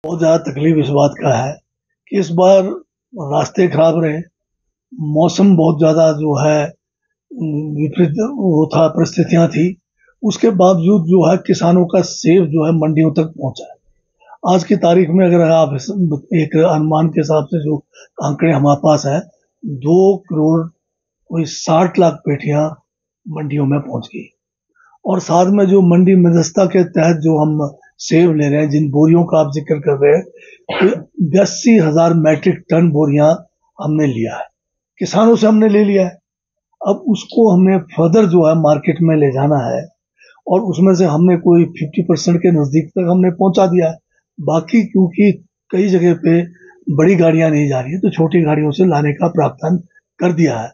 बहुत ज़्यादा तकलीफ इस बात का है कि इस बार रास्ते खराब रहे, मौसम बहुत ज़्यादा जो है विपरीत वो था, परिस्थितियां थी। उसके बावजूद जो है किसानों का सेब जो है मंडियों तक पहुंचा है। आज की तारीख में अगर आप एक अनुमान के हिसाब से जो आंकड़े हमारे पास है, 2 करोड़ कोई 60 लाख पेटियां मंडियों में पहुंच गई। और साथ में जो मंडी मध्यस्थता के तहत जो हम सेब ले रहे हैं, जिन बोरियों का आप जिक्र कर रहे हैं, 82,000 मैट्रिक टन बोरियां हमने लिया है, किसानों से हमने ले लिया है। अब उसको हमें फर्दर जो है मार्केट में ले जाना है, और उसमें से हमने कोई 50% के नजदीक तक हमने पहुंचा दिया है। बाकी क्योंकि कई जगह पे बड़ी गाड़ियां नहीं जा रही है, तो छोटी गाड़ियों से लाने का प्रावधान कर दिया है।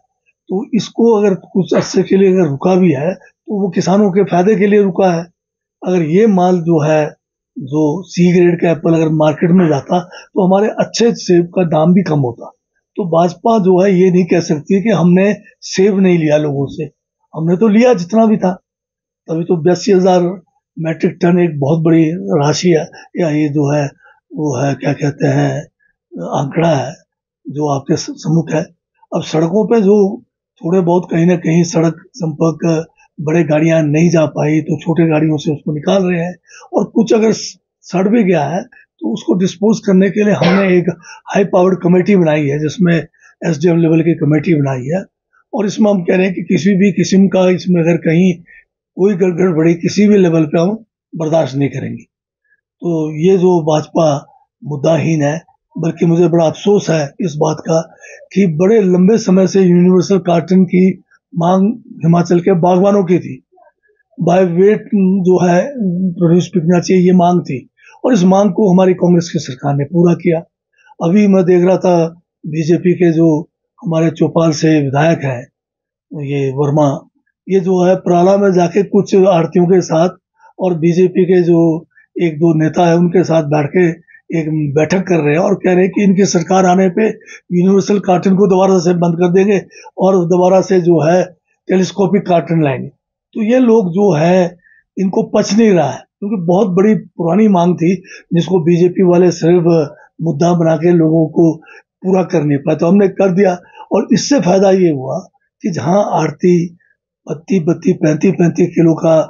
तो इसको अगर कुछ अरसे के लिए अगर रुका भी है, तो वो किसानों के फायदे के लिए रुका है। अगर ये माल जो है, जो सी ग्रेड का एप्पल अगर मार्केट में जाता, तो हमारे अच्छे सेब का दाम भी कम होता। तो भाजपा जो है ये नहीं कह सकती कि हमने सेब नहीं लिया लोगों से, हमने तो लिया जितना भी था। तभी तो 82,000 मैट्रिक टन एक बहुत बड़ी राशि है, या ये जो है वो है क्या कहते हैं, आंकड़ा है जो आपके सम्मुख है। अब सड़कों पे जो थोड़े बहुत कहीं ना कहीं सड़क संपर्क बड़े गाड़ियां नहीं जा पाई, तो छोटे गाड़ियों से उसको निकाल रहे हैं। और कुछ अगर सड़ भी गया है, तो उसको डिस्पोज करने के लिए हमने एक हाई पावर्ड कमेटी बनाई है, जिसमें एसडीएम लेवल की कमेटी बनाई है। और इसमें हम कह रहे हैं कि किसी भी किस्म का इसमें अगर कहीं कोई गड़बड़ी किसी भी लेवल पे हम बर्दाश्त नहीं करेंगे। तो ये जो भाजपा मुद्दाहीन है, बल्कि मुझे बड़ा अफसोस है इस बात का कि बड़े लंबे समय से यूनिवर्सल कार्टन की मांग हिमाचल के बागवानों की थी। बाय वेट जो है प्रोड्यूस बिकना चाहिए, ये मांग थी, और इस मांग को हमारी कांग्रेस की सरकार ने पूरा किया। अभी मैं देख रहा था बीजेपी के जो हमारे चौपाल से विधायक हैं, ये वर्मा, ये जो है प्राला में जाके कुछ आड़तियों के साथ और बीजेपी के जो एक दो नेता है उनके साथ बैठ के एक बैठक कर रहे हैं, और कह रहे हैं कि इनकी सरकार आने पे यूनिवर्सल कार्टन को दोबारा से बंद कर देंगे और दोबारा से जो है टेलीस्कोपिक कार्टन लाएंगे। तो ये लोग जो है इनको पच नहीं रहा है, क्योंकि बहुत बड़ी पुरानी मांग थी जिसको बीजेपी वाले सिर्फ मुद्दा बना के लोगों को पूरा कर नहीं पाए, तो हमने कर दिया। और इससे फायदा ये हुआ कि जहां आड़ती 32-35 किलो का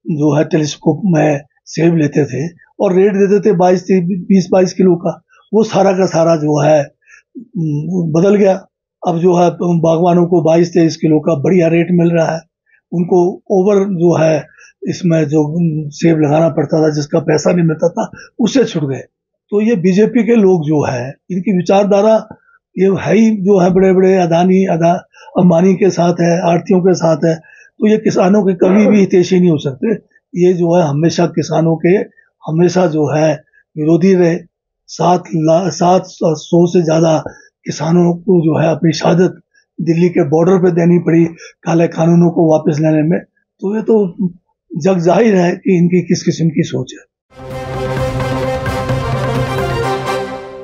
जो है टेलीस्कोप में सेब लेते थे और रेट देते थे 20-22 किलो का, वो सारा का सारा जो है बदल गया। अब जो है बागवानों को 22-23 किलो का बढ़िया रेट मिल रहा है। उनको ओवर जो है इसमें जो सेब लगाना पड़ता था, जिसका पैसा नहीं मिलता था, उससे छुट गए। तो ये बीजेपी के लोग जो है, इनकी विचारधारा ये है ही जो है बड़े बड़े अंबानी के साथ है, आड़तियों के साथ है। तो ये किसानों के कभी भी हितैषी नहीं हो सकते। ये जो है हमेशा किसानों के हमेशा जो है विरोधी रहे। 700 से ज्यादा किसानों को जो है अपनी शहादत दिल्ली के बॉर्डर पे देनी पड़ी काले कानूनों को वापस लेने में। तो ये तो जग जाहिर है कि इनकी किस किस्म की सोच है।